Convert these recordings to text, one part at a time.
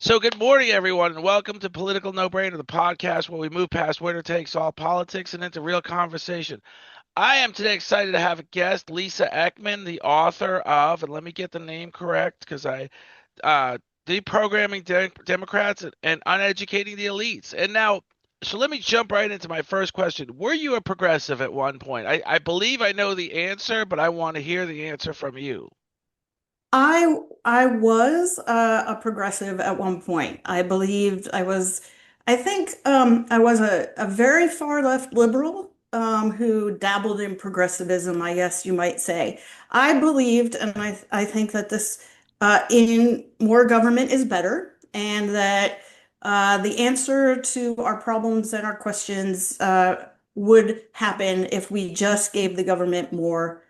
So, good morning, everyone, and welcome to Political No Brainer, the podcast where we move past winner takes all politics and into real conversation. I am today excited to have a guest, Lisa Eckman, the author of, and let me get the name correct because uh, Deprogramming Democrats and Uneducating the Elites. And now, so let me jump right into my first question. Were you a progressive at one point? I believe I know the answer, but I want to hear the answer from you. I was a progressive at one point. I believed I was, I think I was a very far left liberal who dabbled in progressivism, I guess you might say. I believed, and I think that this in more government is better, and that the answer to our problems and our questions would happen if we just gave the government more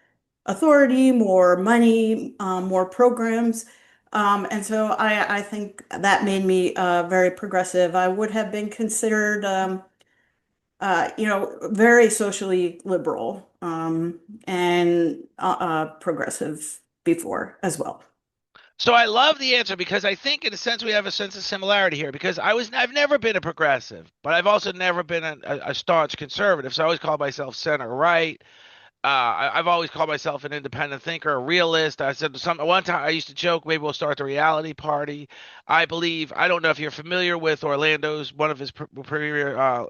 authority, more money, more programs. And so I think that made me very progressive. I would have been considered, very socially liberal and progressive before as well. So I love the answer because I think in a sense we have a sense of similarity here because I've never been a progressive, but I've also never been a staunch conservative. So I always call myself center right. I've always called myself an independent thinker, a realist. I said one time I used to joke maybe we'll start the reality party. I don't know if you're familiar with Orlando's one of his premier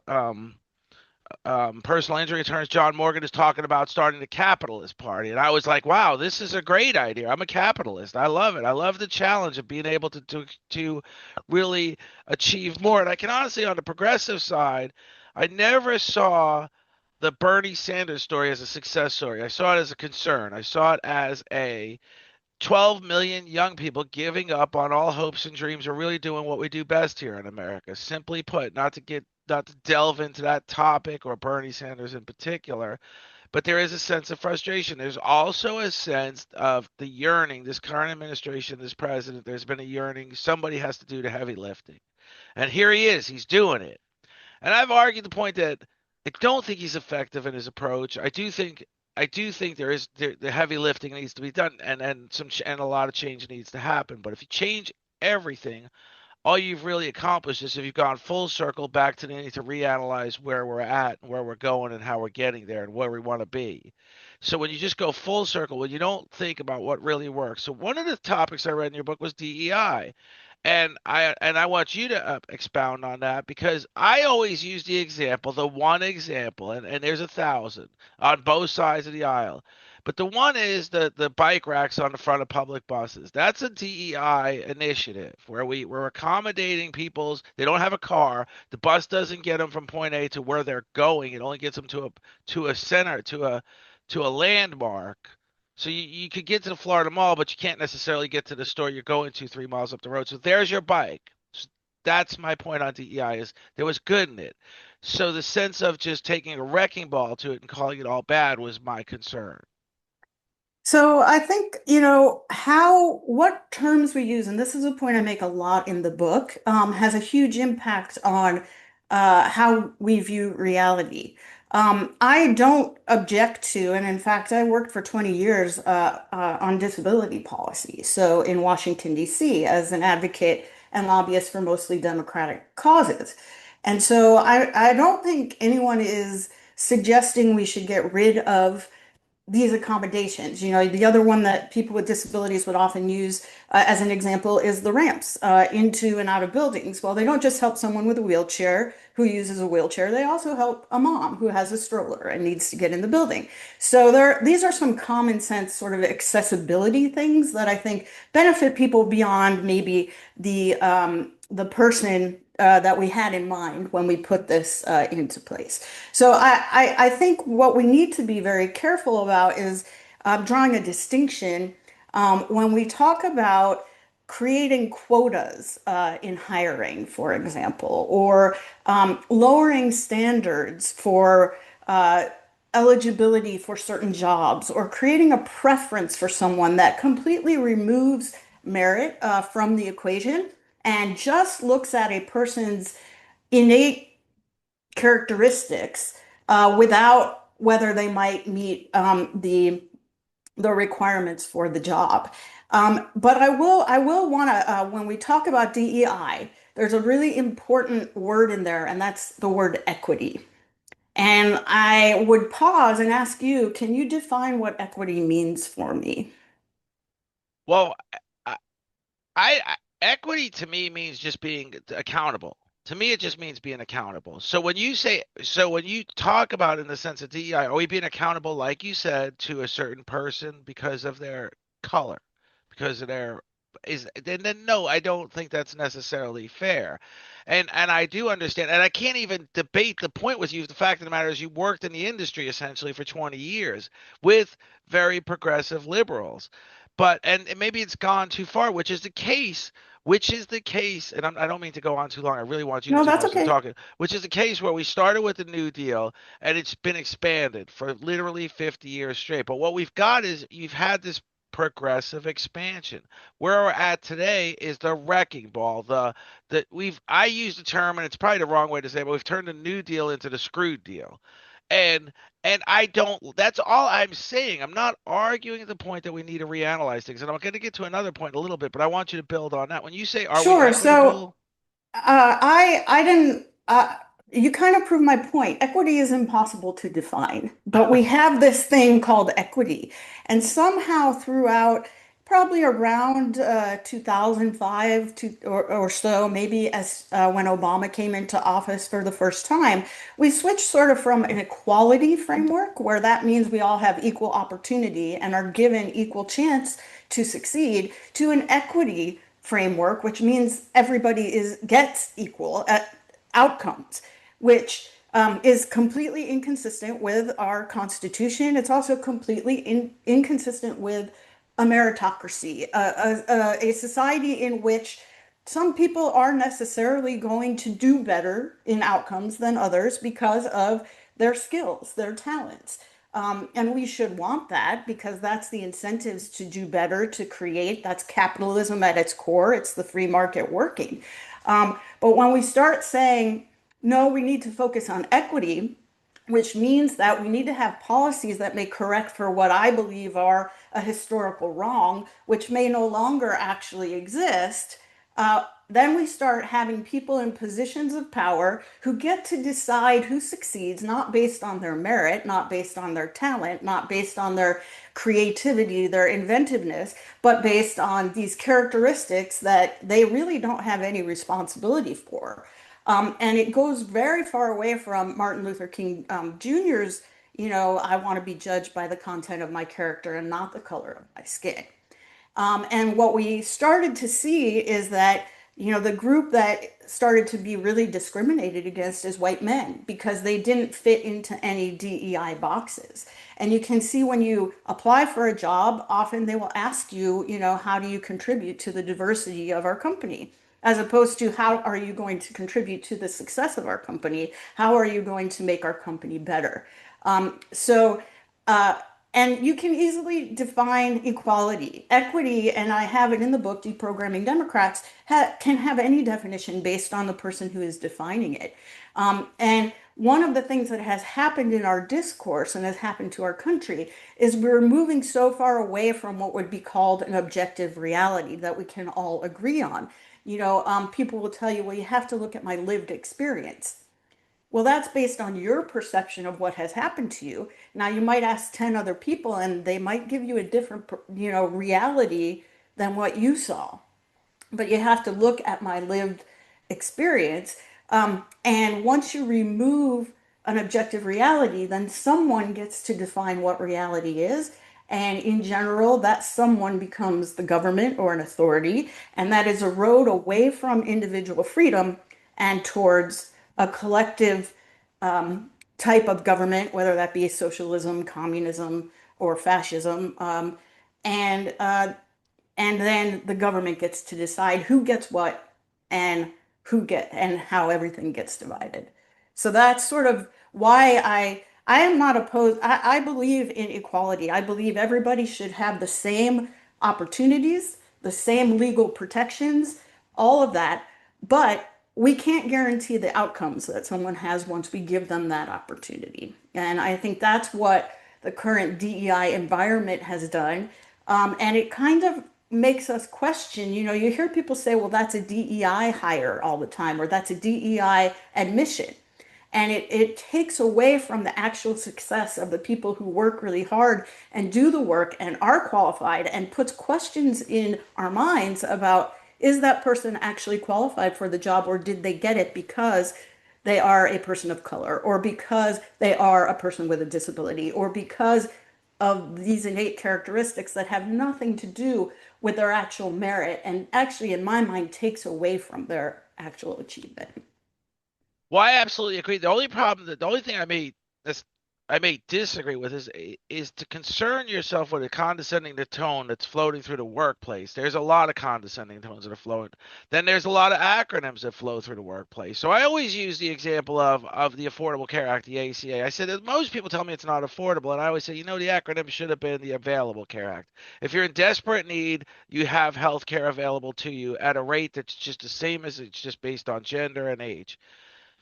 personal injury attorneys, John Morgan, is talking about starting the capitalist party. And I was like, wow, this is a great idea. I'm a capitalist. I love it. I love the challenge of being able to really achieve more. And I can honestly, on the progressive side, I never saw the Bernie Sanders story as a success story. I saw it as a concern. I saw it as a 12 million young people giving up on all hopes and dreams are really doing what we do best here in America. Simply put, not to delve into that topic or Bernie Sanders in particular, but there is a sense of frustration. There's also a sense of the yearning. This current administration, this president, there's been a yearning. Somebody has to do the heavy lifting. And here he is. He's doing it. And I've argued the point that I don't think he's effective in his approach. I do think the heavy lifting needs to be done, and a lot of change needs to happen. But if you change everything, all you've really accomplished is if you've gone full circle back to the need to reanalyze where we're at, and where we're going, and how we're getting there, and where we want to be. So when you just go full circle, when you don't think about what really works. So one of the topics I read in your book was DEI, and I want you to expound on that because I always use the example, the one example, and there's a thousand on both sides of the aisle. But the one is the bike racks on the front of public buses. That's a DEI initiative where we're accommodating people's. They don't have a car. The bus doesn't get them from point A to where they're going. It only gets them to a center to a landmark. So you could get to the Florida Mall, but you can't necessarily get to the store you're going to 3 miles up the road. So there's your bike. So that's my point on DEI is there was good in it. So the sense of just taking a wrecking ball to it and calling it all bad was my concern. So I think, what terms we use, and this is a point I make a lot in the book, has a huge impact on how we view reality. I don't object to, and in fact, I worked for 20 years on disability policy. So in Washington, D.C., as an advocate and lobbyist for mostly Democratic causes. And so I don't think anyone is suggesting we should get rid of these accommodations. The other one that people with disabilities would often use as an example is the ramps into and out of buildings. Well, they don't just help someone with a wheelchair who uses a wheelchair, they also help a mom who has a stroller and needs to get in the building. So these are some common sense sort of accessibility things that I think benefit people beyond maybe the person that we had in mind when we put this into place. So I think what we need to be very careful about is drawing a distinction when we talk about creating quotas in hiring, for example, or lowering standards for eligibility for certain jobs, or creating a preference for someone that completely removes merit from the equation and just looks at a person's innate characteristics without whether they might meet the requirements for the job. But I will want to, when we talk about DEI, there's a really important word in there, and that's the word equity. And I would pause and ask you, can you define what equity means for me? Well, I, equity to me means just being accountable. To me, it just means being accountable. So when you talk about in the sense of DEI, are we being accountable, like you said, to a certain person because of their color, because of their is then no, I don't think that's necessarily fair. And I do understand, and I can't even debate the point with you. The fact of the matter is, you worked in the industry essentially for 20 years with very progressive liberals, but and maybe it's gone too far, which is the case, and I don't mean to go on too long. I really want you to No, do that's most of the okay. talking, which is the case where we started with the New Deal and it's been expanded for literally 50 years straight. But what we've got is you've had this progressive expansion. Where we're at today is the wrecking ball. The we've I use the term, and it's probably the wrong way to say it, but we've turned the New Deal into the screwed deal. And I don't, that's all I'm saying. I'm not arguing the point that we need to reanalyze things. And I'm going to get to another point in a little bit, but I want you to build on that. When you say, are we Sure. So equitable? I didn't you kind of proved my point. Equity is impossible to define, but we have this thing called equity. And somehow throughout probably around 2005 or so, maybe as when Obama came into office for the first time, we switched sort of from an equality framework where that means we all have equal opportunity and are given equal chance to succeed to an equity framework, which means everybody is gets equal outcomes, which is completely inconsistent with our Constitution. It's also completely inconsistent with a meritocracy, a society in which some people are necessarily going to do better in outcomes than others because of their skills, their talents. And we should want that because that's the incentives to do better, to create. That's capitalism at its core. It's the free market working. But when we start saying, no, we need to focus on equity, which means that we need to have policies that may correct for what I believe are a historical wrong, which may no longer actually exist. Then we start having people in positions of power who get to decide who succeeds, not based on their merit, not based on their talent, not based on their creativity, their inventiveness, but based on these characteristics that they really don't have any responsibility for. And it goes very far away from Martin Luther King Jr.'s, I want to be judged by the content of my character and not the color of my skin. And what we started to see is that, the group that started to be really discriminated against is white men because they didn't fit into any DEI boxes. And you can see when you apply for a job, often they will ask you, how do you contribute to the diversity of our company? As opposed to how are you going to contribute to the success of our company? How are you going to make our company better? So uh, and you can easily define equality. Equity, and I have it in the book, Deprogramming Democrats, can have any definition based on the person who is defining it. And one of the things that has happened in our discourse and has happened to our country is we're moving so far away from what would be called an objective reality that we can all agree on. People will tell you, well, you have to look at my lived experience. Well, that's based on your perception of what has happened to you. Now, you might ask 10 other people and they might give you a different, reality than what you saw. But you have to look at my lived experience. And once you remove an objective reality, then someone gets to define what reality is. And in general, that someone becomes the government or an authority. And that is a road away from individual freedom and towards a collective type of government, whether that be socialism, communism, or fascism. And and then the government gets to decide who gets what and and how everything gets divided. So that's sort of why I am not opposed. I believe in equality. I believe everybody should have the same opportunities, the same legal protections, all of that. But we can't guarantee the outcomes that someone has once we give them that opportunity. And I think that's what the current DEI environment has done. And it kind of makes us question, you hear people say, well, that's a DEI hire all the time, or that's a DEI admission. And it takes away from the actual success of the people who work really hard and do the work and are qualified, and puts questions in our minds about, is that person actually qualified for the job, or did they get it because they are a person of color, or because they are a person with a disability, or because of these innate characteristics that have nothing to do with their actual merit, and actually, in my mind, takes away from their actual achievement. Well, I absolutely agree. The only problem, the only thing I may disagree with is to concern yourself with a condescending tone that's floating through the workplace. There's a lot of condescending tones that are flowing. Then there's a lot of acronyms that flow through the workplace. So I always use the example of the Affordable Care Act, the ACA. I said that most people tell me it's not affordable, and I always say, the acronym should have been the Available Care Act. If you're in desperate need, you have health care available to you at a rate that's just the same as it's just based on gender and age.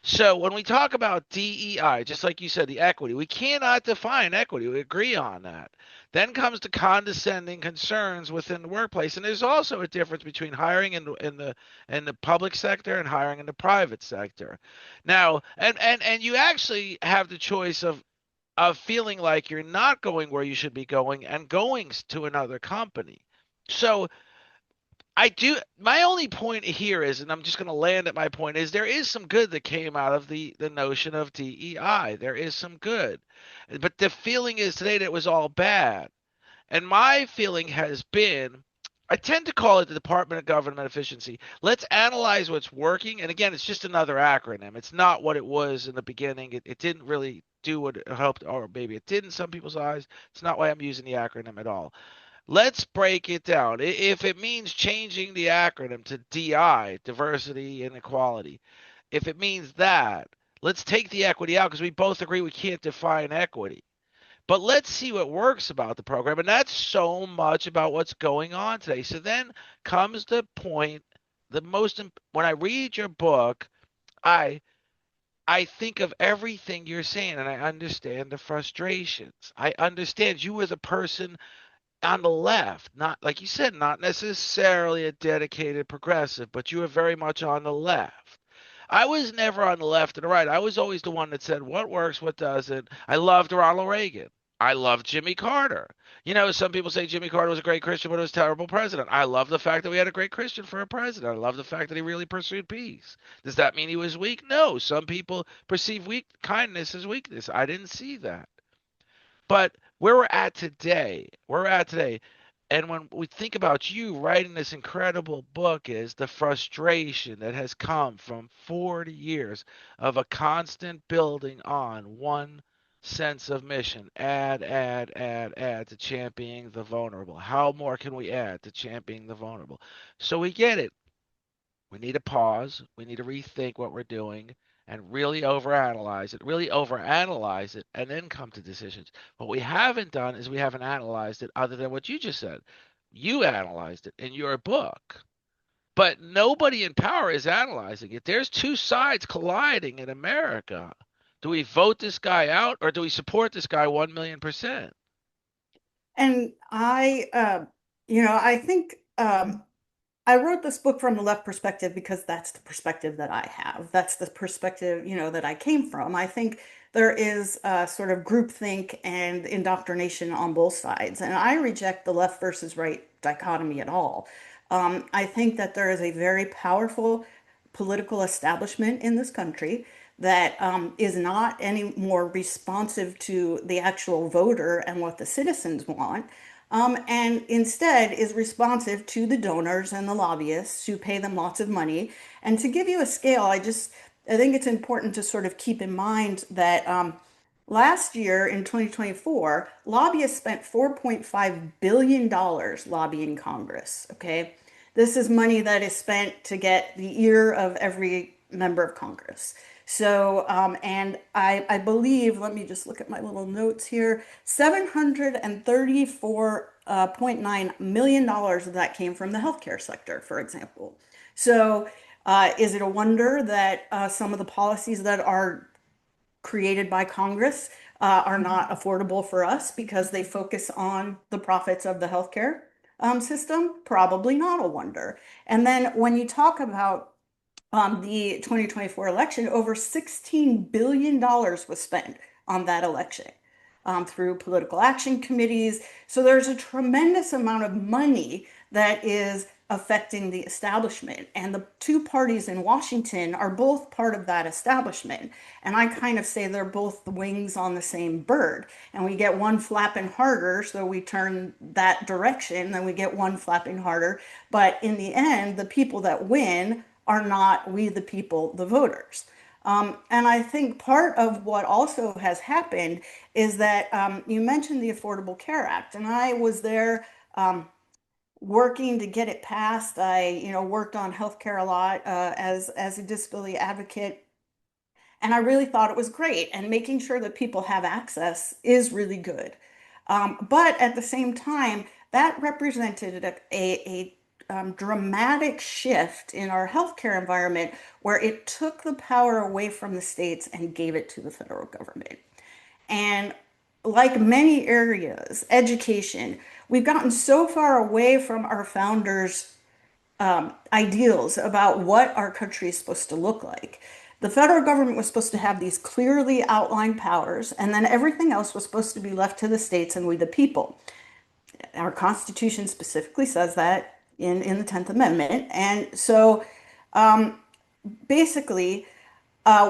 So when we talk about DEI, just like you said, the equity, we cannot define equity. We agree on that. Then comes the condescending concerns within the workplace, and there's also a difference between hiring in the public sector and hiring in the private sector. Now, and you actually have the choice of feeling like you're not going where you should be going and going to another company. So I do. My only point here is, and I'm just going to land at my point, is there is some good that came out of the notion of DEI. There is some good, but the feeling is today that it was all bad. And my feeling has been, I tend to call it the Department of Government Efficiency. Let's analyze what's working. And again, it's just another acronym. It's not what it was in the beginning. It didn't really do what it hoped, or maybe it did in some people's eyes. It's not why I'm using the acronym at all. Let's break it down. If it means changing the acronym to DI, diversity and equality, if it means that, let's take the equity out because we both agree we can't define equity. But let's see what works about the program. And that's so much about what's going on today. So then comes the point, when I read your book, I I think of everything you're saying and I understand the frustrations. I understand you as a person on the left, not like you said, not necessarily a dedicated progressive, but you were very much on the left. I was never on the left or the right. I was always the one that said what works, what doesn't. I loved Ronald Reagan. I loved Jimmy Carter. Some people say Jimmy Carter was a great Christian, but he was a terrible president. I love the fact that we had a great Christian for a president. I love the fact that he really pursued peace. Does that mean he was weak? No. Some people perceive kindness as weakness. I didn't see that. But where we're at today, and when we think about you writing this incredible book, is the frustration that has come from 40 years of a constant building on one sense of mission. Add to championing the vulnerable. How more can we add to championing the vulnerable? So we get it. We need to pause. We need to rethink what we're doing and really overanalyze it, and then come to decisions. What we haven't done is we haven't analyzed it other than what you just said. You analyzed it in your book, but nobody in power is analyzing it. There's two sides colliding in America. Do we vote this guy out or do we support this guy 1 million percent? And I think I wrote this book from the left perspective because that's the perspective that I have. That's the perspective, that I came from. I think there is sort of groupthink and indoctrination on both sides, and I reject the left versus right dichotomy at all. I think that there is a very powerful political establishment in this country that is not any more responsive to the actual voter and what the citizens want, and instead is responsive to the donors and the lobbyists who pay them lots of money. And to give you a scale, I think it's important to sort of keep in mind that last year in 2024, lobbyists spent $4.5 billion lobbying Congress. Okay. This is money that is spent to get the ear of every member of Congress. So, and I believe, let me just look at my little notes here, $734.9 million of that came from the healthcare sector, for example. So, is it a wonder that some of the policies that are created by Congress are not affordable for us because they focus on the profits of the healthcare? system, probably not a wonder. And then when you talk about the 2024 election, over $16 billion was spent on that election through political action committees. So there's a tremendous amount of money that is affecting the establishment. And the two parties in Washington are both part of that establishment. And I kind of say they're both the wings on the same bird. And we get one flapping harder, so we turn that direction, then we get one flapping harder. But in the end, the people that win are not we the people, the voters. And I think part of what also has happened is that you mentioned the Affordable Care Act, and I was there working to get it passed. I, worked on healthcare a lot as a disability advocate, and I really thought it was great. And making sure that people have access is really good. But at the same time, that represented a dramatic shift in our healthcare environment where it took the power away from the states and gave it to the federal government. And like many areas, education, we've gotten so far away from our founders' ideals about what our country is supposed to look like. The federal government was supposed to have these clearly outlined powers, and then everything else was supposed to be left to the states and we the people. Our Constitution specifically says that in the 10th Amendment. And so basically,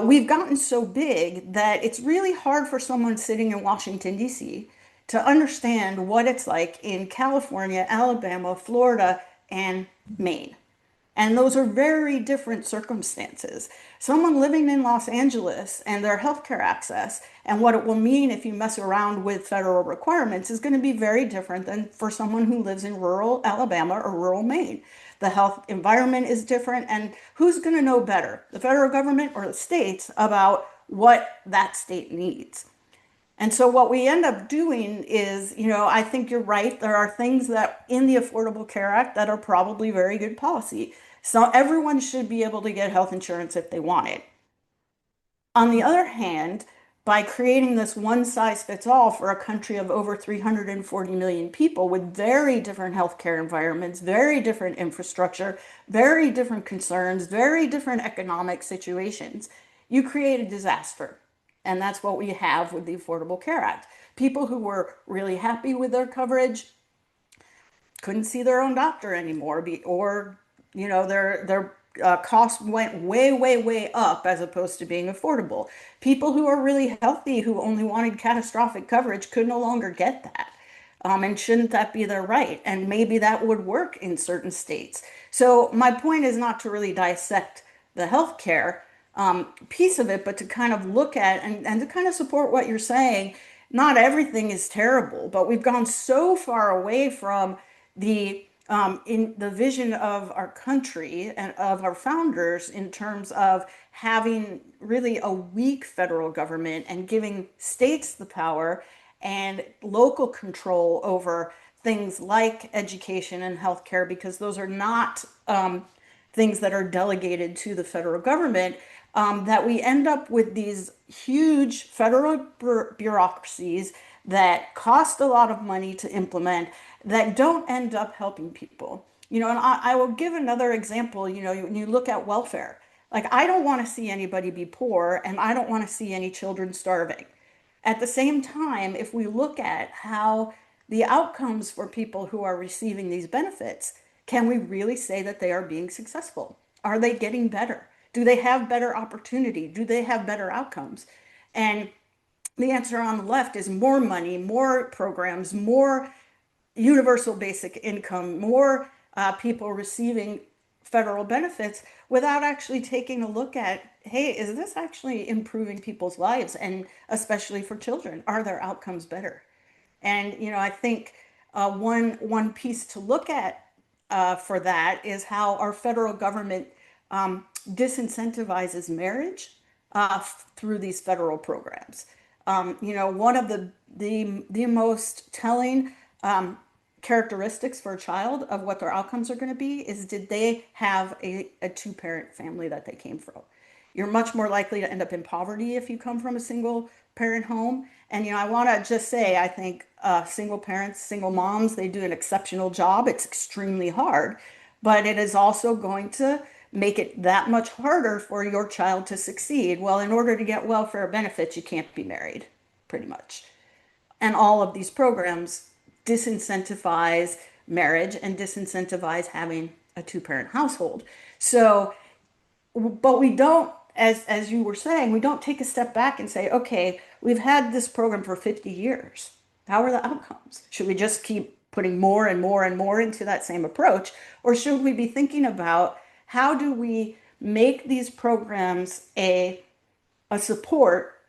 we've gotten so big that it's really hard for someone sitting in Washington, D.C. to understand what it's like in California, Alabama, Florida, and Maine. And those are very different circumstances. Someone living in Los Angeles and their healthcare access and what it will mean if you mess around with federal requirements is going to be very different than for someone who lives in rural Alabama or rural Maine. The health environment is different, and who's going to know better, the federal government or the states, about what that state needs? And so what we end up doing is, I think you're right. There are things that in the Affordable Care Act that are probably very good policy. So everyone should be able to get health insurance if they want it. On the other hand, by creating this one size fits all for a country of over 340 million people with very different healthcare environments, very different infrastructure, very different concerns, very different economic situations, you create a disaster. And that's what we have with the Affordable Care Act. People who were really happy with their coverage couldn't see their own doctor anymore, or their costs went way, way, way up as opposed to being affordable. People who are really healthy who only wanted catastrophic coverage could no longer get that. And shouldn't that be their right? And maybe that would work in certain states. So my point is not to really dissect the healthcare piece of it, but to kind of look at and to kind of support what you're saying. Not everything is terrible, but we've gone so far away from the in the vision of our country and of our founders in terms of having really a weak federal government and giving states the power and local control over things like education and healthcare, because those are not things that are delegated to the federal government, that we end up with these huge federal bureaucracies that cost a lot of money to implement that don't end up helping people. And I will give another example. When you look at welfare, like I don't want to see anybody be poor and I don't want to see any children starving. At the same time, if we look at how the outcomes for people who are receiving these benefits, can we really say that they are being successful? Are they getting better? Do they have better opportunity? Do they have better outcomes? And the answer on the left is more money, more programs, more universal basic income, more people receiving federal benefits without actually taking a look at, hey, is this actually improving people's lives? And especially for children, are their outcomes better? And I think one piece to look at for that is how our federal government disincentivizes marriage through these federal programs. One of the most telling characteristics for a child of what their outcomes are going to be is, did they have a two-parent family that they came from? You're much more likely to end up in poverty if you come from a single parent home, And, I want to just say, I think single parents, single moms, they do an exceptional job. It's extremely hard, but it is also going to make it that much harder for your child to succeed. Well, in order to get welfare benefits, you can't be married, pretty much. And all of these programs disincentivize marriage and disincentivize having a two-parent household. So, but we don't, as you were saying, we don't take a step back and say, okay, we've had this program for 50 years. How are the outcomes? Should we just keep putting more and more and more into that same approach? Or should we be thinking about how do we make these programs a support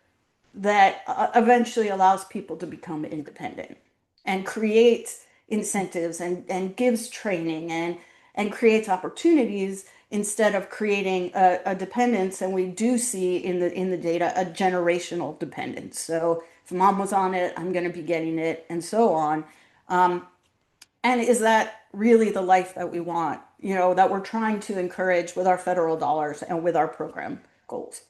that eventually allows people to become independent and creates incentives and gives training and creates opportunities instead of creating a dependence. And we do see in the data a generational dependence. So if mom was on it, I'm going to be getting it, and so on. And is that really the life that we want? That we're trying to encourage with our federal dollars and with our program goals.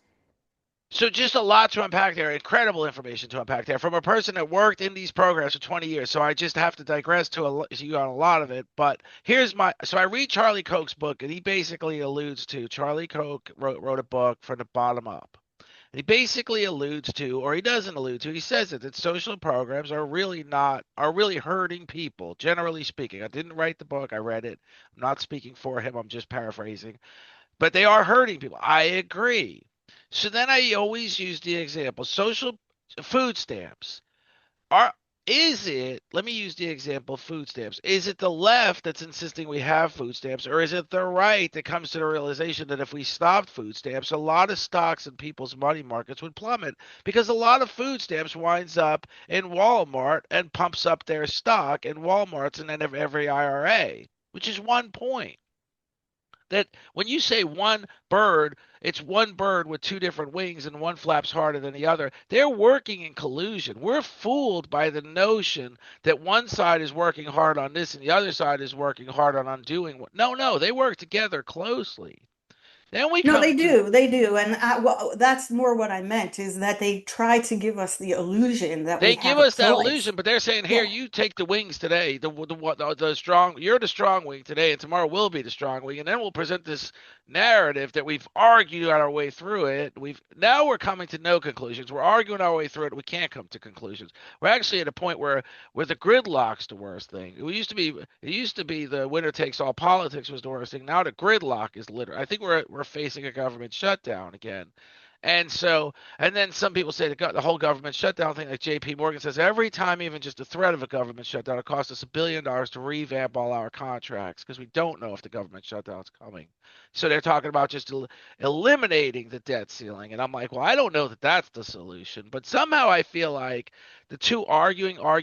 So just a lot to unpack there, incredible information to unpack there from a person that worked in these programs for 20 years. So I just have to digress to you on a lot of it. But so I read Charlie Koch's book, and he basically alludes to Charlie Koch wrote a book from the bottom up. And he basically alludes to, or he doesn't allude to, he says it, that social programs are really hurting people, generally speaking. I didn't write the book, I read it. I'm not speaking for him, I'm just paraphrasing. But they are hurting people. I agree. So then I always use the example social food stamps. Are Let me use the example food stamps. Is it the left that's insisting we have food stamps, or is it the right that comes to the realization that if we stopped food stamps, a lot of stocks in people's money markets would plummet because a lot of food stamps winds up in Walmart and pumps up their stock in Walmart's and then of every IRA, which is one point. That when you say one bird, it's one bird with two different wings and one flaps harder than the other. They're working in collusion. We're fooled by the notion that one side is working hard on this and the other side is working hard on undoing what. No, they work together closely. Then we No, come they to do. They do. And well, that's more what I meant is that they try to give us the illusion that we They give have a us that choice. illusion, but they're saying, "Here, Yeah. you take the wings today. The strong. You're the strong wing today, and tomorrow we'll be the strong wing, and then we'll present this narrative that we've argued our way through it. We're coming to no conclusions. We're arguing our way through it. We can't come to conclusions. We're actually at a point where the gridlock's the worst thing. It used to be the winner takes all politics was the worst thing. Now the gridlock is literally. I think we're facing a government shutdown again, and then some people say the whole government shutdown thing, like J.P. Morgan says, every time even just the threat of a government shutdown, it costs us $1 billion to revamp all our contracts because we don't know if the government shutdown is coming. So they're talking about just eliminating the debt ceiling. And I'm like, well, I don't know that that's the solution. But somehow I feel like the two arguing are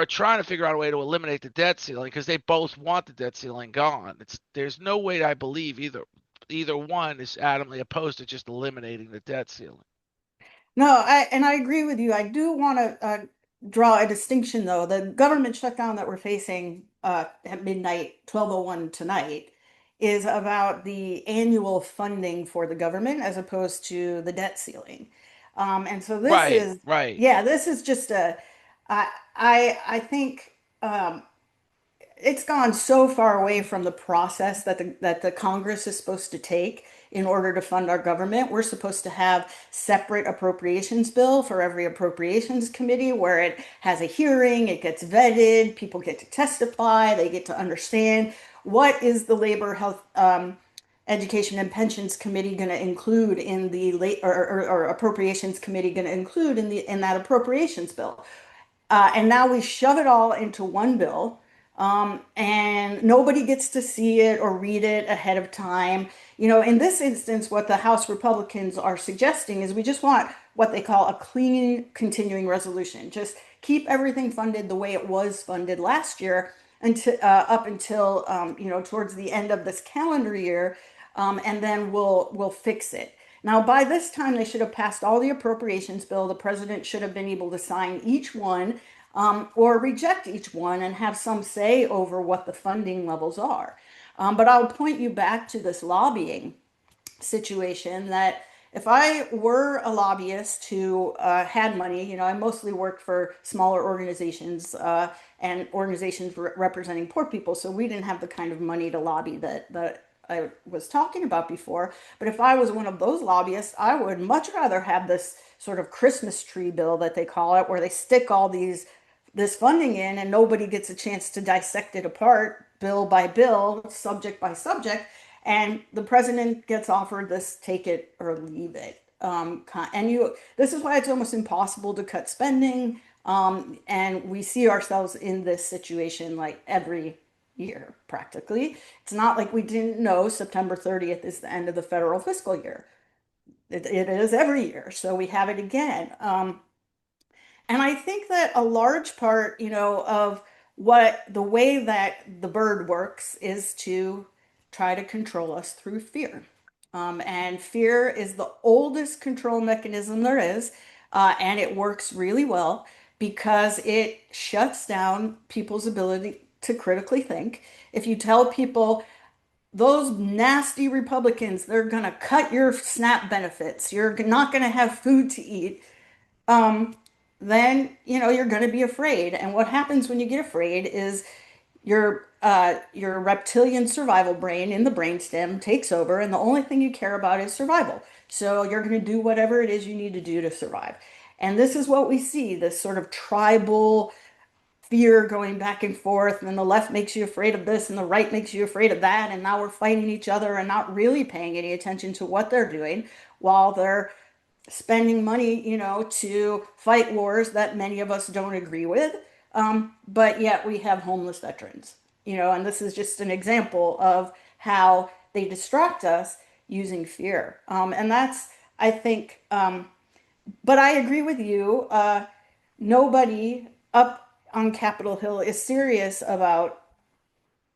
trying to figure out a way to eliminate the debt ceiling because they both want the debt ceiling gone. There's no way I believe either one is adamantly opposed to just eliminating the debt ceiling. No, I agree with you. I do want to draw a distinction, though. The government shutdown that we're facing at midnight, 12:01 tonight, is about the annual funding for the government as opposed to the debt ceiling. And so this Right, is, right. yeah, this is just I think it's gone so far away from the process that the Congress is supposed to take in order to fund our government. We're supposed to have separate appropriations bill for every appropriations committee where it has a hearing, it gets vetted, people get to testify, they get to understand what is the labor, health, education and pensions committee going to include in the late or appropriations committee going to include in that appropriations bill. And now we shove it all into one bill, and nobody gets to see it or read it ahead of time. In this instance, what the House Republicans are suggesting is we just want what they call a clean continuing resolution. Just keep everything funded the way it was funded last year until up until towards the end of this calendar year, and then we'll fix it. Now, by this time, they should have passed all the appropriations bill. The president should have been able to sign each one or reject each one and have some say over what the funding levels are. But I'll point you back to this lobbying situation that if I were a lobbyist who had money, I mostly worked for smaller organizations and organizations representing poor people, so we didn't have the kind of money to lobby that I was talking about before. But if I was one of those lobbyists, I would much rather have this sort of Christmas tree bill that they call it, where they stick all this funding in and nobody gets a chance to dissect it apart bill by bill, subject by subject, and the president gets offered this take it or leave it. This is why it's almost impossible to cut spending. And we see ourselves in this situation like every year, practically. It's not like we didn't know September 30th is the end of the federal fiscal year. It is every year, so we have it again. And I think that a large part, of what the way that the bird works is to try to control us through fear. And fear is the oldest control mechanism there is, and it works really well because it shuts down people's ability to critically think. If you tell people, those nasty Republicans, they're going to cut your SNAP benefits, you're not going to have food to eat, um, then you're going to be afraid. And what happens when you get afraid is your reptilian survival brain in the brainstem takes over, and the only thing you care about is survival. So you're going to do whatever it is you need to do to survive. And this is what we see, this sort of tribal fear going back and forth, and then the left makes you afraid of this and the right makes you afraid of that, and now we're fighting each other and not really paying any attention to what they're doing while they're spending money, to fight wars that many of us don't agree with. But yet we have homeless veterans, and this is just an example of how they distract us using fear. And that's, I think, but I agree with you. Nobody up on Capitol Hill is serious about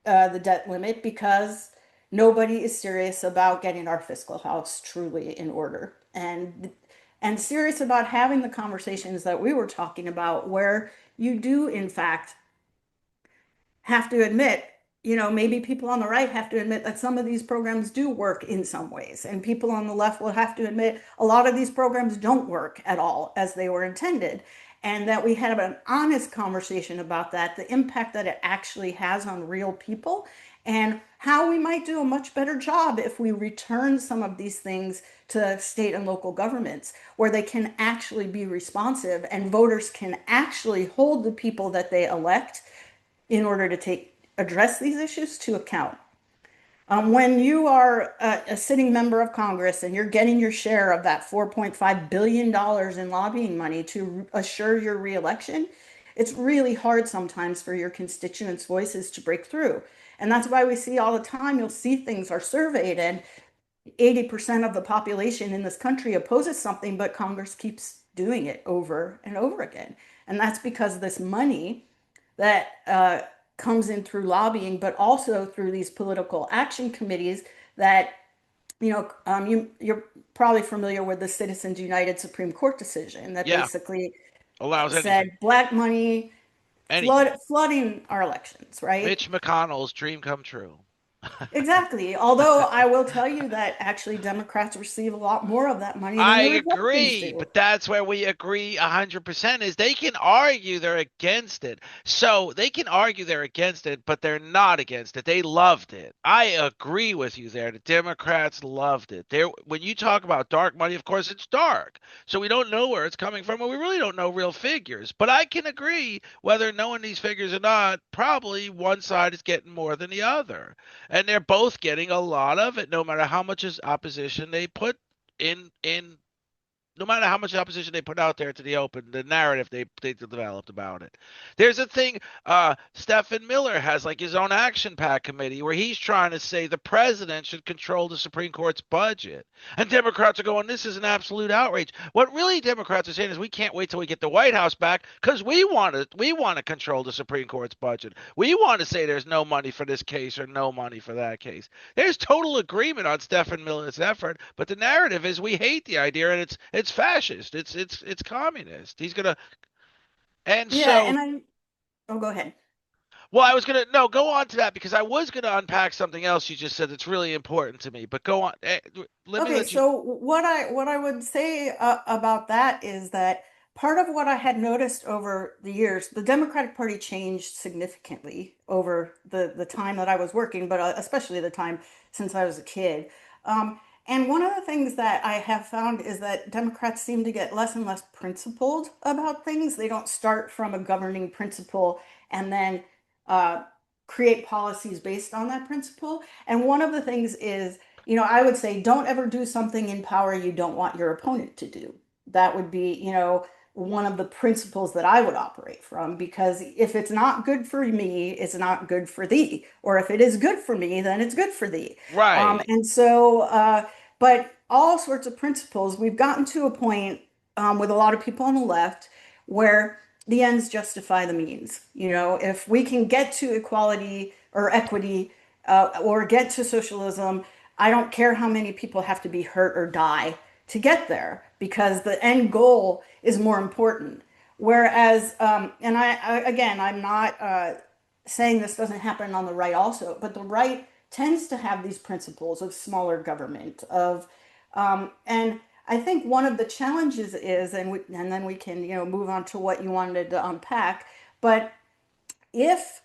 the debt limit because nobody is serious about getting our fiscal house truly in order and serious about having the conversations that we were talking about where you do in fact have to admit, maybe people on the right have to admit that some of these programs do work in some ways, and people on the left will have to admit a lot of these programs don't work at all as they were intended. And that we have an honest conversation about that, the impact that it actually has on real people, and how we might do a much better job if we return some of these things to state and local governments where they can actually be responsive and voters can actually hold the people that they elect in order to address these issues to account. When you are a sitting member of Congress and you're getting your share of that $4.5 billion in lobbying money to assure your reelection, it's really hard sometimes for your constituents' voices to break through. And that's why we see all the time, you'll see things are surveyed and 80% of the population in this country opposes something, but Congress keeps doing it over and over again. And that's because this money that comes in through lobbying, but also through these political action committees that, you're probably familiar with the Citizens United Supreme Court decision that Yeah, basically allows said anything. black money Anything. flooding our elections, right? Mitch McConnell's dream come true. Exactly. Although I will tell you that actually Democrats receive a lot more of that money than I the Republicans agree, do. but that's where we agree 100% is they can argue they're against it. So they can argue they're against it, but they're not against it. They loved it. I agree with you there. The Democrats loved it. There, when you talk about dark money, of course it's dark. So we don't know where it's coming from, and we really don't know real figures. But I can agree, whether knowing these figures or not, probably one side is getting more than the other. And they're both getting a lot of it, no matter how much is opposition they put in no matter how much opposition they put out there to the open, the narrative they developed about it. There's a thing. Stephen Miller has like his own action pack committee where he's trying to say the president should control the Supreme Court's budget, and Democrats are going, "This is an absolute outrage." What really Democrats are saying is, "We can't wait till we get the White House back because we want to control the Supreme Court's budget. We want to say there's no money for this case or no money for that case." There's total agreement on Stephen Miller's effort, but the narrative is we hate the idea and it's fascist. It's communist. He's gonna and Yeah, so and oh, go ahead. Well, I was gonna no go on to that because I was gonna unpack something else you just said that's really important to me. But go on. Let me Okay, let you. so what I would say about that is that part of what I had noticed over the years, the Democratic Party changed significantly over the time that I was working, but especially the time since I was a kid. And one of the things that I have found is that Democrats seem to get less and less principled about things. They don't start from a governing principle and then uh, create policies based on that principle. And one of the things is, I would say don't ever do something in power you don't want your opponent to do. That would be, one of the principles that I would operate from, because if it's not good for me, it's not good for thee. Or if it is good for me, then it's good for thee. Right. But all sorts of principles, we've gotten to a point with a lot of people on the left where the ends justify the means. If we can get to equality or equity or get to socialism, I don't care how many people have to be hurt or die to get there, because the end goal is more important. Whereas, and again, I'm not saying this doesn't happen on the right also, but the right tends to have these principles of smaller government, and I think one of the challenges is, and then we can, move on to what you wanted to unpack, but if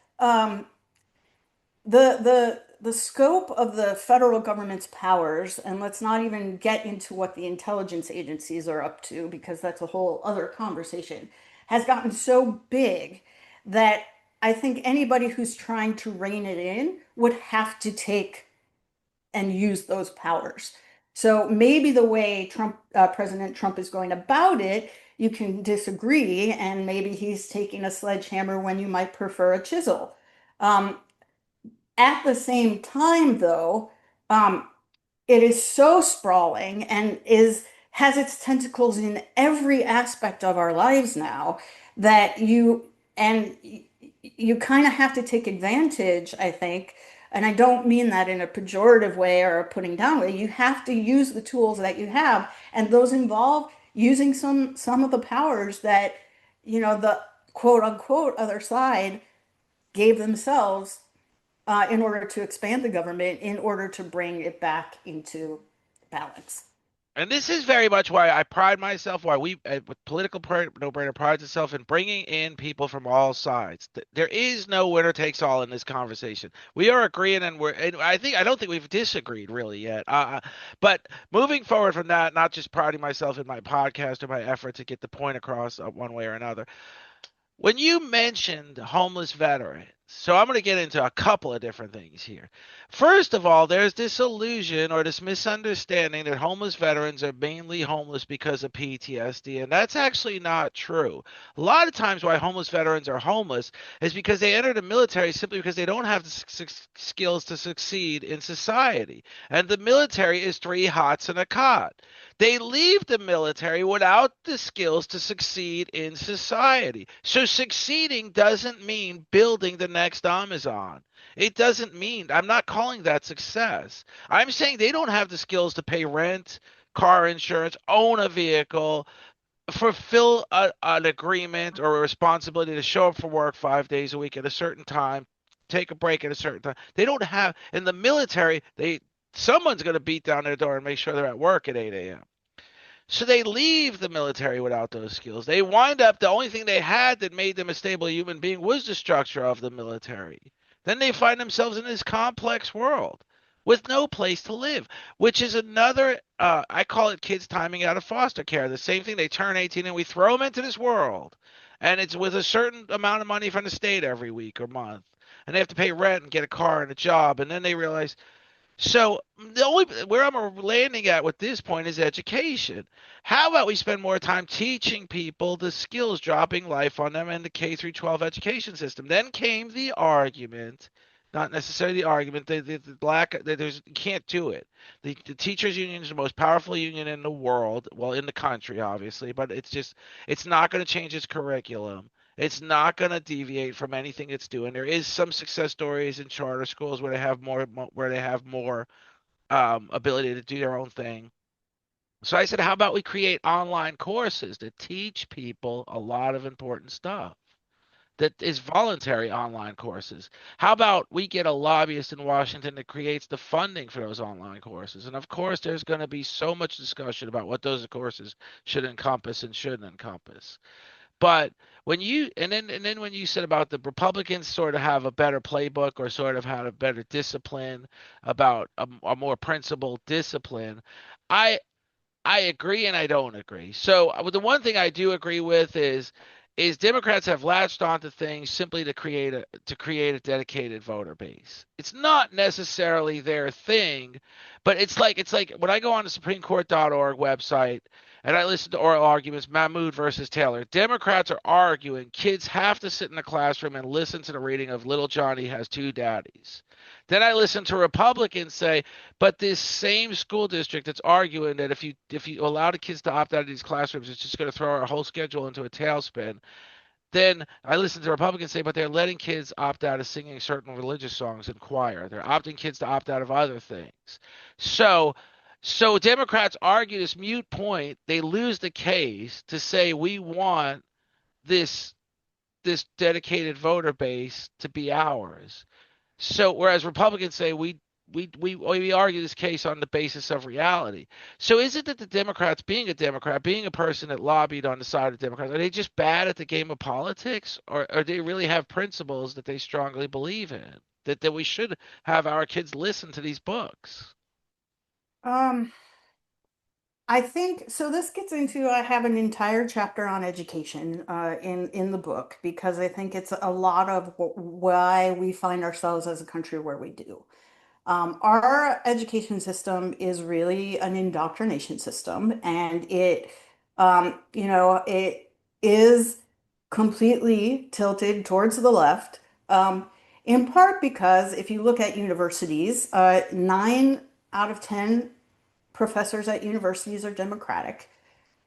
the scope of the federal government's powers, and let's not even get into what the intelligence agencies are up to, because that's a whole other conversation, has gotten so big that I think anybody who's trying to rein it in would have to take and use those powers. So maybe the way President Trump is going about it, you can disagree, and maybe he's taking a sledgehammer when you might prefer a chisel. Um, at the same time, though, um, it is so sprawling and is has its tentacles in every aspect of our lives now that and you kind of have to take advantage, I think. And I don't mean that in a pejorative way or a putting down way. You have to use the tools that you have, and those involve using some of the powers that, the quote unquote other side gave themselves in order to expand the government, in order to bring it back into balance. And this is very much why I pride myself, why with political no brainer prides itself in bringing in people from all sides. There is no winner takes all in this conversation. We are agreeing, and I don't think we've disagreed really yet. But moving forward from that, not just priding myself in my podcast or my effort to get the point across one way or another. When you mentioned homeless veterans, so I'm going to get into a couple of different things here. First of all, there's this illusion or this misunderstanding that homeless veterans are mainly homeless because of PTSD, and that's actually not true. A lot of times, why homeless veterans are homeless is because they enter the military simply because they don't have the skills to succeed in society. And the military is three hots and a cot. They leave the military without the skills to succeed in society. So succeeding doesn't mean building the next Amazon. It doesn't mean, I'm not calling that success. I'm saying they don't have the skills to pay rent, car insurance, own a vehicle, fulfill an agreement or a responsibility to show up for work 5 days a week at a certain time, take a break at a certain time. They don't have, in the military, someone's going to beat down their door and make sure they're at work at 8 a.m. So they leave the military without those skills. They wind up, the only thing they had that made them a stable human being was the structure of the military. Then they find themselves in this complex world with no place to live, which is another, I call it kids timing out of foster care. The same thing, they turn 18 and we throw them into this world. And it's with a certain amount of money from the state every week or month. And they have to pay rent and get a car and a job. And then they realize, so the only where I'm landing at with this point is education. How about we spend more time teaching people the skills, dropping life on them in the K through 12 education system? Then came the argument, not necessarily the argument, the black that there's you can't do it. The teachers union is the most powerful union in the world, well in the country obviously, but it's not going to change its curriculum. It's not going to deviate from anything it's doing. There is some success stories in charter schools where they have more ability to do their own thing. So I said, how about we create online courses that teach people a lot of important stuff? that is voluntary online courses? How about we get a lobbyist in Washington that creates the funding for those online courses? And of course, there's going to be so much discussion about what those courses should encompass and shouldn't encompass. But when you and then when you said about the Republicans sort of have a better playbook or sort of had a better discipline about a more principled discipline, I I agree and I don't agree. So the one thing I do agree with is Democrats have latched onto things simply to create a dedicated voter base. It's not necessarily their thing, but it's like when I go on the SupremeCourt.org website and I listen to oral arguments, Mahmoud versus Taylor. Democrats are arguing kids have to sit in the classroom and listen to the reading of Little Johnny Has Two Daddies. Then I listen to Republicans say, but this same school district that's arguing that if you allow the kids to opt out of these classrooms, it's just going to throw our whole schedule into a tailspin. Then I listen to Republicans say, but they're letting kids opt out of singing certain religious songs in choir. They're opting kids to opt out of other things. So so Democrats argue this mute point. They lose the case to say we want this this dedicated voter base to be ours. So whereas Republicans say we argue this case on the basis of reality. So is it that the Democrats, being a Democrat, being a person that lobbied on the side of Democrats, are they just bad at the game of politics, or they really have principles that they strongly believe in? That we should have our kids listen to these books. Um, I think so. This gets into, I have an entire chapter on education in the book because I think it's a lot of why we find ourselves as a country where we do. Our education system is really an indoctrination system, and it is completely tilted towards the left. In part because if you look at universities, 9 out of 10 professors at universities are Democratic.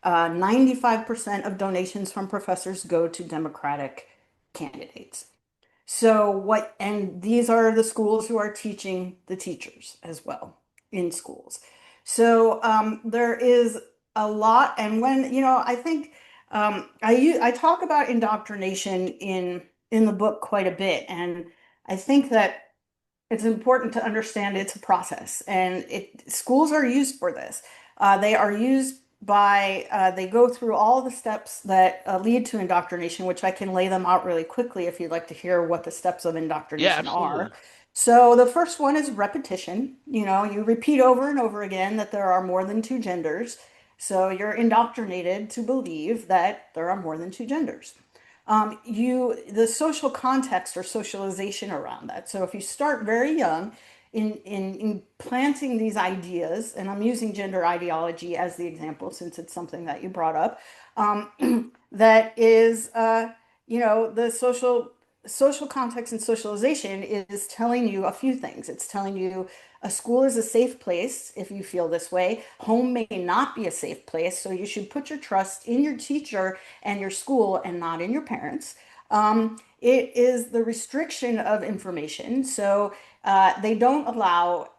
95% of donations from professors go to Democratic candidates. So and these are the schools who are teaching the teachers as well in schools. So there is a lot, and I think I talk about indoctrination in the book quite a bit, and I think that it's important to understand it's a process, and schools are used for this. They are used they go through all the steps that lead to indoctrination, which I can lay them out really quickly if you'd like to hear what the steps of Yeah, indoctrination are. absolutely. So the first one is repetition. You repeat over and over again that there are more than two genders. So you're indoctrinated to believe that there are more than two genders. The social context or socialization around that. So if you start very young in planting these ideas, and I'm using gender ideology as the example since it's something that you brought up, that is, the social context and socialization is telling you a few things. It's telling you a school is a safe place if you feel this way. Home may not be a safe place, so you should put your trust in your teacher and your school and not in your parents. It is the restriction of information. So they don't allow,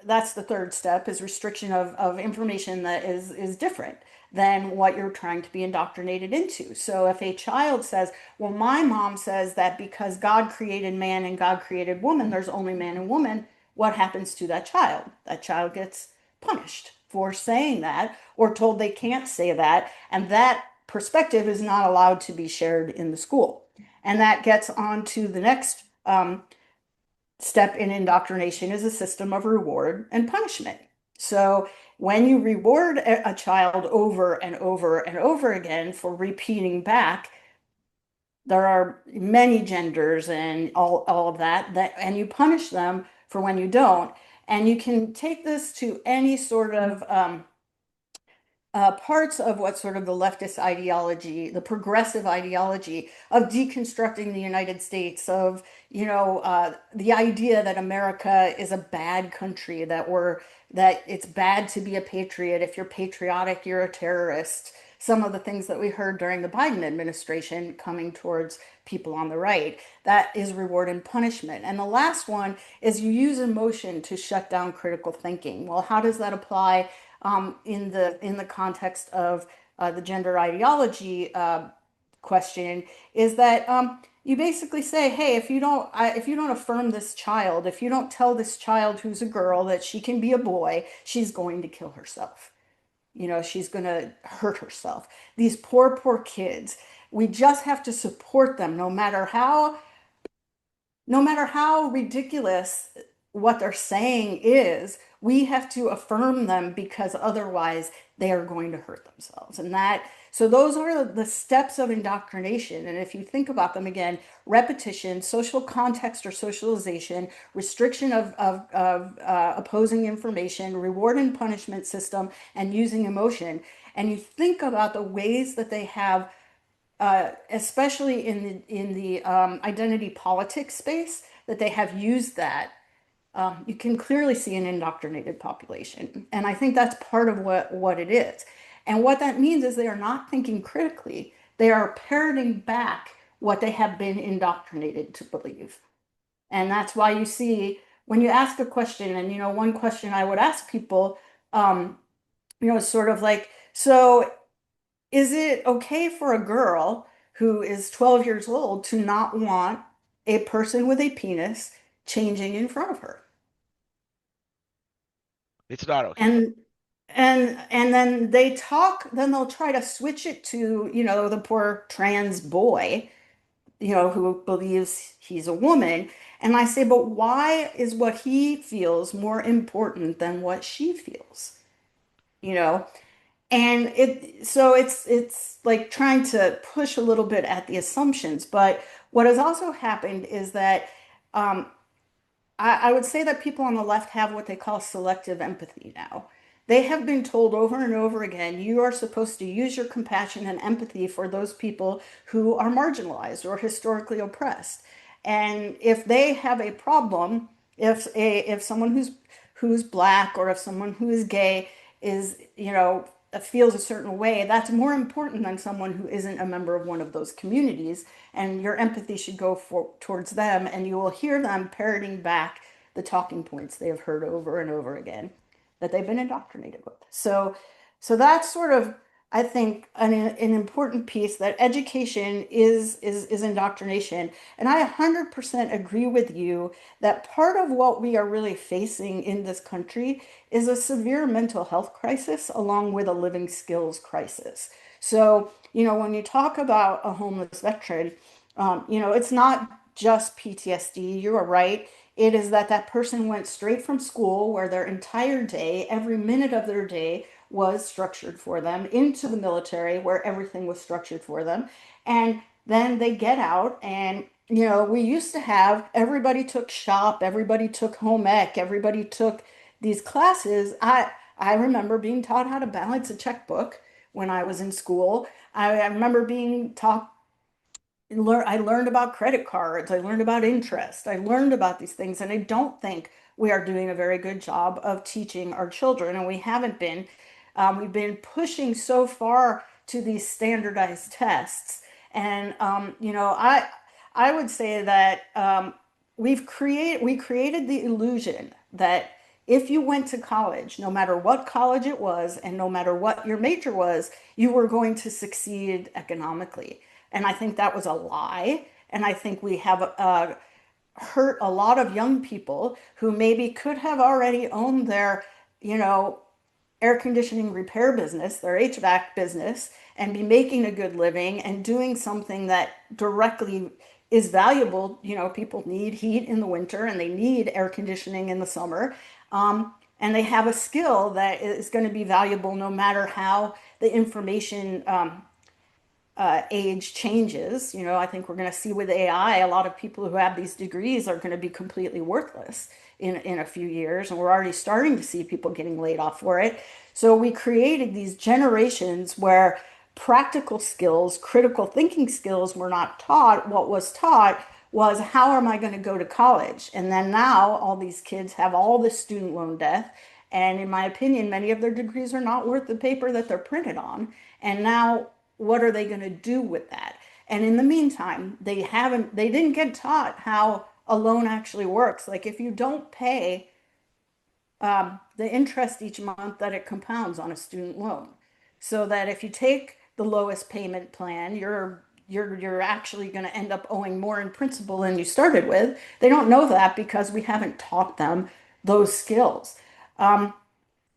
that's the third step, is restriction of information that is different than what you're trying to be indoctrinated into. So if a child says, well, my mom says that because God created man and God created woman, there's only man and woman, what happens to that child? That child gets punished for saying that or told they can't say that. And that perspective is not allowed to be shared in the school. And that gets on to the next step in indoctrination is a system of reward and punishment. So when you reward a child over and over and over again for repeating back, there are many genders and all of that, and you punish them for when you don't. And you can take this to any sort of parts of what sort of the leftist ideology, the progressive ideology of deconstructing the United States, of, the idea that America is a bad country, that it's bad to be a patriot. If you're patriotic, you're a terrorist. Some of the things that we heard during the Biden administration coming towards people on the right. That is reward and punishment. And the last one is you use emotion to shut down critical thinking. Well, how does that apply in the context of the gender ideology? question is that you basically say, hey, if you don't affirm this child, if you don't tell this child who's a girl that she can be a boy, she's going to kill herself. You know, she's going to hurt herself. These poor, poor kids. We just have to support them no matter how ridiculous what they're saying is, we have to affirm them because otherwise they are going to hurt themselves. So those are the steps of indoctrination. And if you think about them again, repetition, social context or socialization, restriction of opposing information, reward and punishment system, and using emotion. And you think about the ways that they have especially in the identity politics space, that they have used that. You can clearly see an indoctrinated population, and I think that's part of what it is. And what that means is they are not thinking critically; they are parroting back what they have been indoctrinated to believe. And that's why you see when you ask a question, and one question I would ask people, is sort of like, so is it okay for a girl who is 12 years old to not want a person with a penis changing in front of her? It's not okay. And then then they'll try to switch it to, the poor trans boy, who believes he's a woman. And I say, but why is what he feels more important than what she feels? You know? And it's like trying to push a little bit at the assumptions. But what has also happened is that um, I would say that people on the left have what they call selective empathy now. They have been told over and over again, you are supposed to use your compassion and empathy for those people who are marginalized or historically oppressed. And if they have a problem, if someone who's black or if someone who is gay is, feels a certain way, that's more important than someone who isn't a member of one of those communities. And your empathy should go towards them, and you will hear them parroting back the talking points they have heard over and over again that they've been indoctrinated with. So that's sort of, I think, an important piece, that education is indoctrination. And I 100% agree with you that part of what we are really facing in this country is a severe mental health crisis along with a living skills crisis. So, when you talk about a homeless veteran, it's not just PTSD. You are right. It is that person went straight from school where their entire day, every minute of their day was structured for them, into the military where everything was structured for them. And then they get out and we used to have everybody took shop, everybody took home ec, everybody took these classes. I remember being taught how to balance a checkbook when I was in school. I remember being taught I learned about credit cards. I learned about interest. I learned about these things. And I don't think we are doing a very good job of teaching our children. And we haven't been. We've been pushing so far to these standardized tests. And, I would say that we created the illusion that if you went to college, no matter what college it was, and no matter what your major was, you were going to succeed economically. And I think that was a lie. And I think we have hurt a lot of young people who maybe could have already owned their, you know, air conditioning repair business, their HVAC business, and be making a good living and doing something that directly is valuable. People need heat in the winter and they need air conditioning in the summer. And they have a skill that is going to be valuable no matter how the information age changes. I think we're going to see with AI, a lot of people who have these degrees are going to be completely worthless in a few years. And we're already starting to see people getting laid off for it. So we created these generations where practical skills, critical thinking skills were not taught. What was taught was, how am I going to go to college? And then now all these kids have all this student loan debt. And in my opinion, many of their degrees are not worth the paper that they're printed on. And now what are they going to do with that? And in the meantime, they didn't get taught how a loan actually works. Like, if you don't pay the interest each month, that it compounds on a student loan. So that if you take the lowest payment plan, you're you're actually going to end up owing more in principal than you started with. They don't know that because we haven't taught them those skills. Um,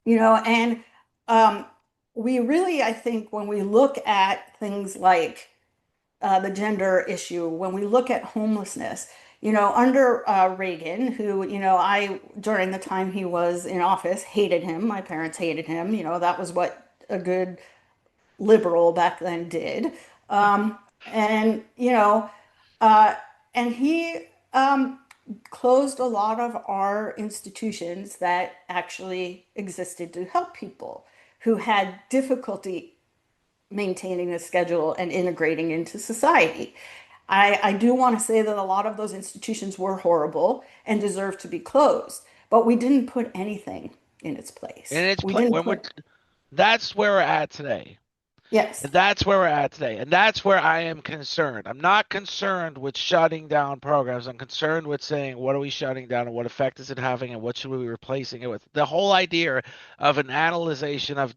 and um, we really, I think, when we look at things like the gender issue, when we look at homelessness, under Reagan, who, I, during the time he was in office, hated him. My parents hated him. That was what a good liberal back then did. And, uh, and he closed a lot of our institutions that actually existed to help people who had difficulty maintaining a schedule and integrating into society. I do want to say that a lot of those institutions were horrible and deserve to be closed, but we didn't put anything in its place. And it's We didn't when we're put, that's where we're at today. And yes. that's where we're at today. And that's where I am concerned. I'm not concerned with shutting down programs. I'm concerned with saying, what are we shutting down and what effect is it having and what should we be replacing it with? The whole idea of an analyzation of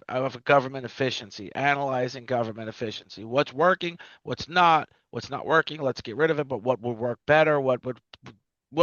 of government efficiency, analyzing government efficiency. What's working, what's not working, let's get rid of it, but what would work better, what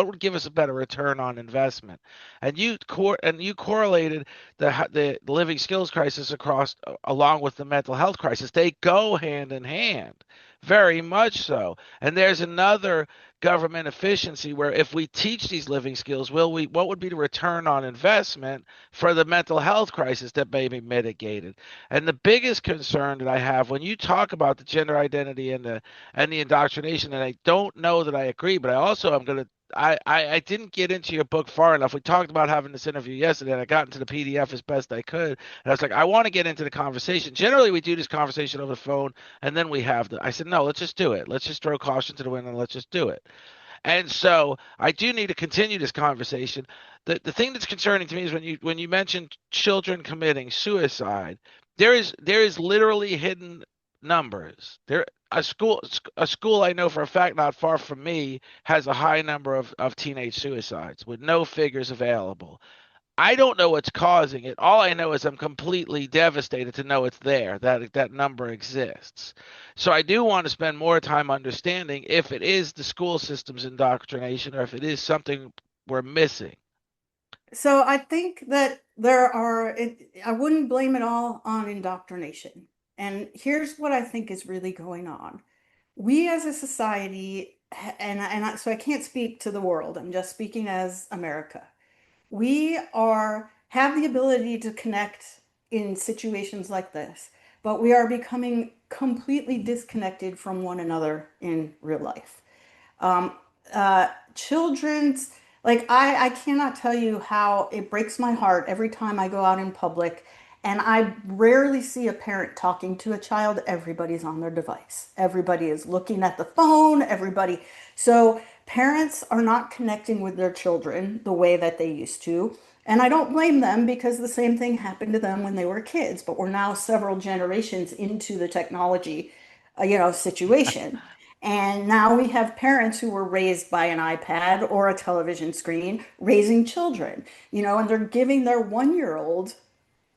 would give us a better return on investment? And you correlated the living skills crisis across along with the mental health crisis. They go hand in hand, very much so. And there's another government efficiency where if we teach these living skills, will we? What would be the return on investment for the mental health crisis that may be mitigated? And the biggest concern that I have when you talk about the gender identity and the indoctrination, and I don't know that I agree, but I also am going to I didn't get into your book far enough. We talked about having this interview yesterday, and I got into the PDF as best I could. And I was like, I want to get into the conversation. Generally, we do this conversation over the phone, and then we have the. I said, no, let's just do it. Let's just throw caution to the wind and let's just do it. And so I do need to continue this conversation. The thing that's concerning to me is when you mention children committing suicide, there is literally hidden numbers. There a school I know for a fact not far from me has a high number of teenage suicides with no figures available. I don't know what's causing it. All I know is I'm completely devastated to know it's there, that number exists. So I do want to spend more time understanding if it is the school system's indoctrination or if it is something we're missing. So I think that I wouldn't blame it all on indoctrination. And here's what I think is really going on. We as a society, so I can't speak to the world, I'm just speaking as America. Have the ability to connect in situations like this, but we are becoming completely disconnected from one another in real life. Um, Children's, like, I cannot tell you how it breaks my heart every time I go out in public and I rarely see a parent talking to a child. Everybody's on their device. Everybody is looking at the phone. So parents are not connecting with their children the way that they used to. And I don't blame them because the same thing happened to them when they were kids, but we're now several generations into the technology, situation. And now we have parents who were raised by an iPad or a television screen raising children, and they're giving their 1 year old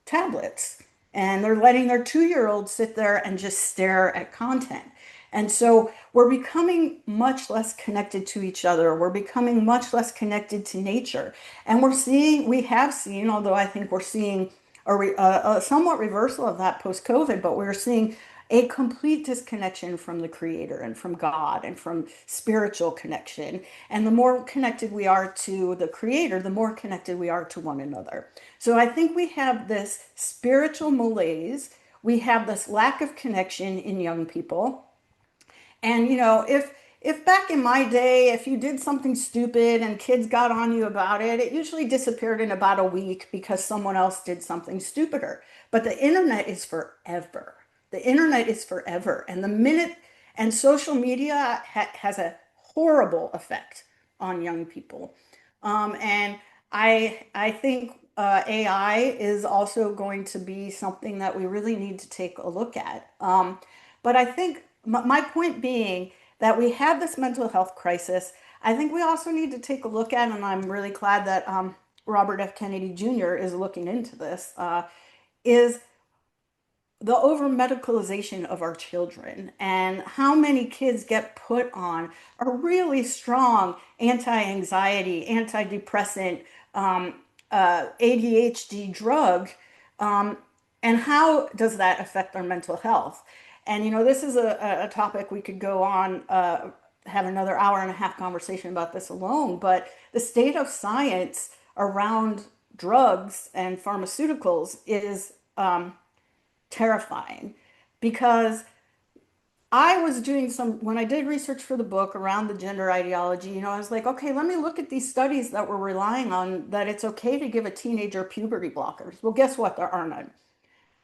tablets and they're letting their 2 year old sit there and just stare at content. And so we're becoming much less connected to each other. We're becoming much less connected to nature. And we have seen, although I think we're seeing a somewhat reversal of that post COVID, but we're seeing a complete disconnection from the creator and from God and from spiritual connection. And the more connected we are to the creator, the more connected we are to one another. So I think we have this spiritual malaise. We have this lack of connection in young people. And if back in my day, if you did something stupid and kids got on you about it, it usually disappeared in about a week because someone else did something stupider. But the internet is forever. The internet is forever. And social media has a horrible effect on young people. And I think AI is also going to be something that we really need to take a look at. But I think my point being that we have this mental health crisis. I think we also need to take a look at, and I'm really glad that Robert F. Kennedy Jr. is looking into this, is the over medicalization of our children and how many kids get put on a really strong anti-anxiety, antidepressant, ADHD drug, um, and how does that affect our mental health? And this is a topic we could go on, have another hour and a half conversation about this alone, but the state of science around drugs and pharmaceuticals is terrifying because I was doing when I did research for the book around the gender ideology, I was like, okay, let me look at these studies that we're relying on that it's okay to give a teenager puberty blockers. Well, guess what? There are none.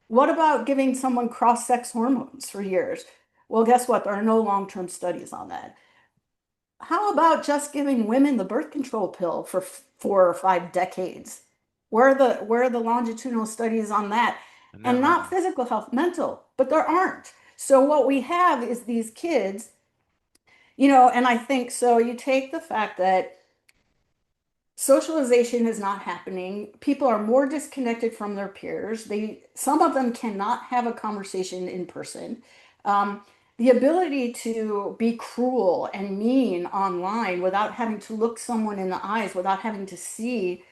What about giving someone cross-sex hormones for years? Well, guess what? There are no long-term studies on that. How about just giving women the birth control pill for 4 or 5 decades? Where are the longitudinal studies on that? And not No. physical health, mental, but there aren't. So what we have is these kids, and I think so you take the fact that socialization is not happening. People are more disconnected from their peers. Some of them cannot have a conversation in person. Um, the ability to be cruel and mean online without having to look someone in the eyes, without having to see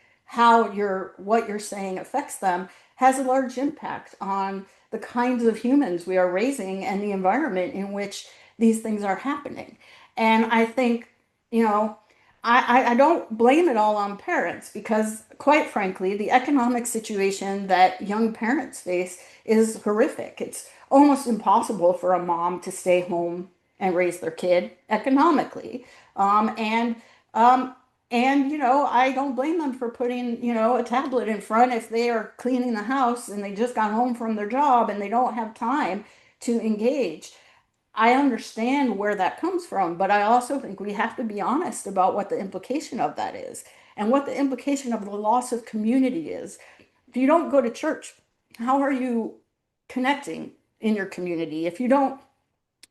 what you're saying affects them, has a large impact on the kinds of humans we are raising and the environment in which these things are happening. And I think, you know, I don't blame it all on parents because, quite frankly, the economic situation that young parents face is horrific. It's almost impossible for a mom to stay home and raise their kid economically. Um, and um, I don't blame them for putting, a tablet in front if they are cleaning the house and they just got home from their job and they don't have time to engage. I understand where that comes from, but I also think we have to be honest about what the implication of that is and what the implication of the loss of community is. If you don't go to church, how are you connecting in your community? If you don't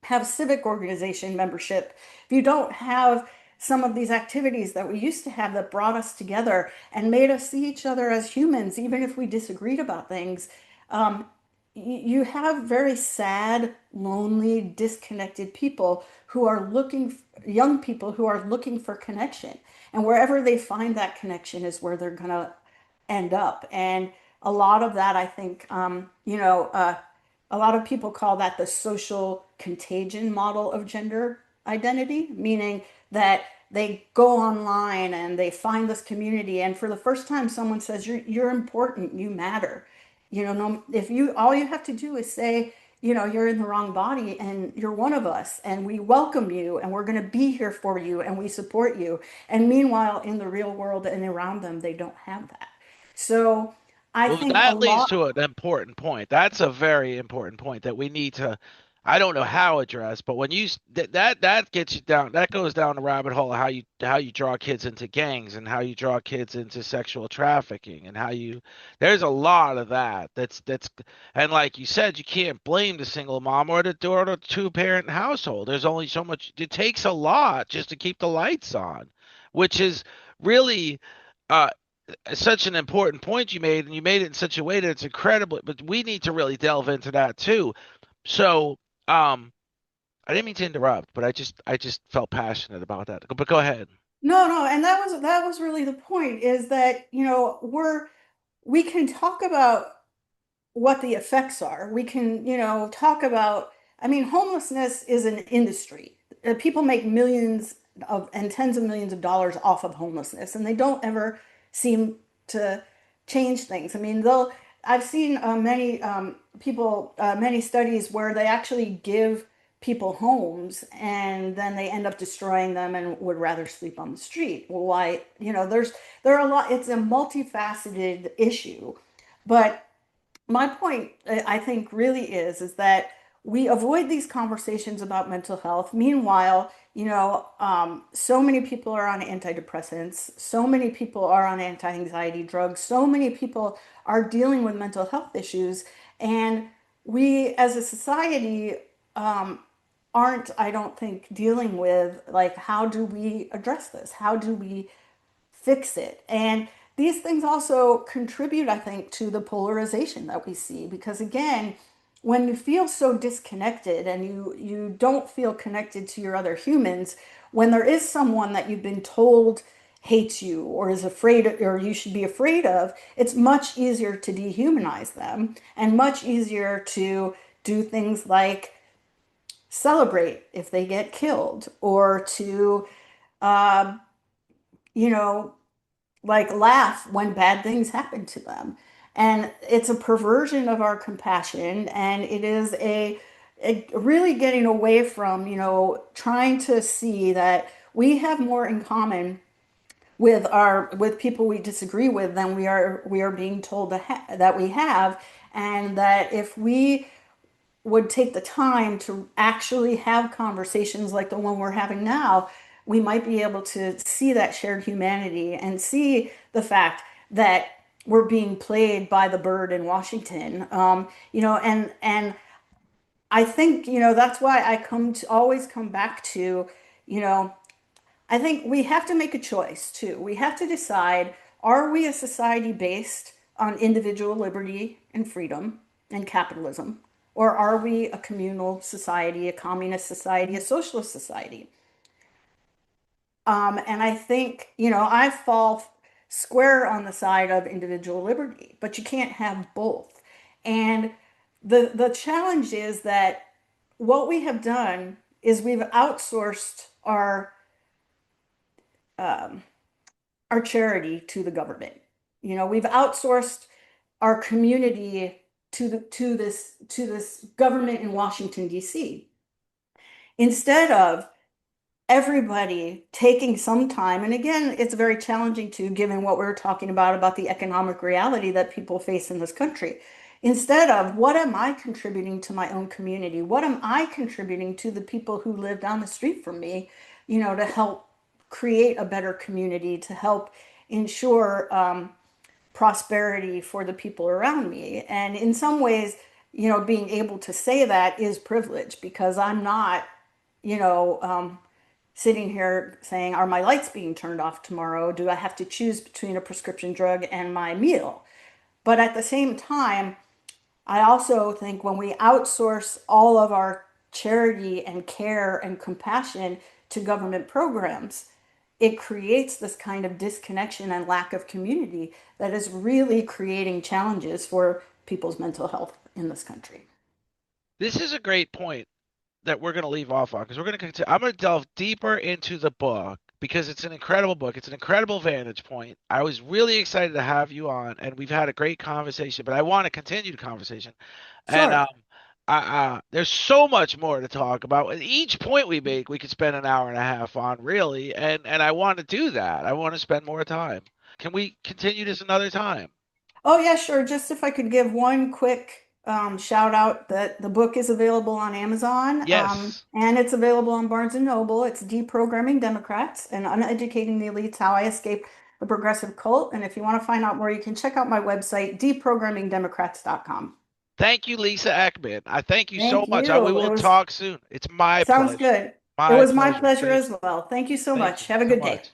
have civic organization membership, if you don't have some of these activities that we used to have that brought us together and made us see each other as humans, even if we disagreed about things, um, you have very sad, lonely, disconnected people who are young people who are looking for connection. And wherever they find that connection is where they're going to end up. And a lot of that, I think, a lot of people call that the social contagion model of gender identity, meaning that they go online and they find this community, and for the first time, someone says, "You're important, you matter." No, if you all you have to do is say, you're in the wrong body and you're one of us, and we welcome you, and we're going to be here for you, and we support you. And meanwhile, in the real world and around them, they don't have that. So I Well, think a that leads lot. to an important point. That's a very important point that we need to, I don't know how address, but when that gets you down, that goes down the rabbit hole of how you draw kids into gangs and how you draw kids into sexual trafficking and there's a lot of that's and like you said, you can't blame the single mom or the two-parent household. There's only so much. It takes a lot just to keep the lights on, which is really. Uh, such an important point you made, and you made it in such a way that it's incredible. But we need to really delve into that too. So, I didn't mean to interrupt, but I just felt passionate about that. But go ahead. No, no, and that was really the point is that, we can talk about what the effects are. We can, talk about, I mean, homelessness is an industry. People make millions of and tens of millions of dollars off of homelessness, and they don't ever seem to change things. I mean, I've seen many people, many studies where they actually give people homes and then they end up destroying them and would rather sleep on the street. Well, why? There are a lot, it's a multifaceted issue. But my point, I think, really is that we avoid these conversations about mental health. Meanwhile, so many people are on antidepressants, so many people are on anti-anxiety drugs, so many people are dealing with mental health issues, and we, as a society, um, aren't, I don't think, dealing with like how do we address this? How do we fix it? And these things also contribute, I think, to the polarization that we see because, again, when you feel so disconnected and you don't feel connected to your other humans, when there is someone that you've been told hates you or is afraid of, or you should be afraid of, it's much easier to dehumanize them and much easier to do things like celebrate if they get killed or to uh, you know like laugh when bad things happen to them. And it's a perversion of our compassion, and it is a really getting away from, trying to see that we have more in common with people we disagree with than we are being told that we have, and that if we would take the time to actually have conversations like the one we're having now, we might be able to see that shared humanity and see the fact that we're being played by the bird in Washington. And I think, that's why I always come back to, you know, I think we have to make a choice too. We have to decide, are we a society based on individual liberty and freedom and capitalism? Or are we a communal society, a communist society, a socialist society? And I think, I fall square on the side of individual liberty, but you can't have both. And the challenge is that what we have done is we've outsourced um, our charity to the government. We've outsourced our community to this government in Washington, D.C. Instead of everybody taking some time, and again, it's very challenging to, given what we're talking about the economic reality that people face in this country. Instead of, what am I contributing to my own community? What am I contributing to the people who live down the street from me, to help create a better community, to help ensure prosperity for the people around me? And in some ways, being able to say that is privilege, because I'm not, you know, um, sitting here saying, are my lights being turned off tomorrow? Do I have to choose between a prescription drug and my meal? But at the same time, I also think when we outsource all of our charity and care and compassion to government programs, it creates this kind of disconnection and lack of community that is really creating challenges for people's mental health in this country. This is a great point that we're going to leave off on because we're going to continue. I'm going to delve deeper into the book because it's an incredible book. It's an incredible vantage point. I was really excited to have you on, and we've had a great conversation. But I want to continue the conversation, and Sure. there's so much more to talk about. And each point we make, we could spend an hour and a half on, really. And I want to do that. I want to spend more time. Can we continue this another time? Oh, yeah, sure. Just if I could give one quick shout out, that the book is available on Amazon, Yes. and it's available on Barnes and Noble. It's Deprogramming Democrats and Uneducating the Elites: How I Escaped the Progressive Cult. And if you want to find out more, you can check out my website, deprogrammingdemocrats.com. Thank you, Lisa Eckman. I thank you so Thank much. We you. It will was talk soon. It's my Sounds pleasure. good. It My was my pleasure. pleasure Thank as you. well. Thank you so Thank much. you Have a so good day. much.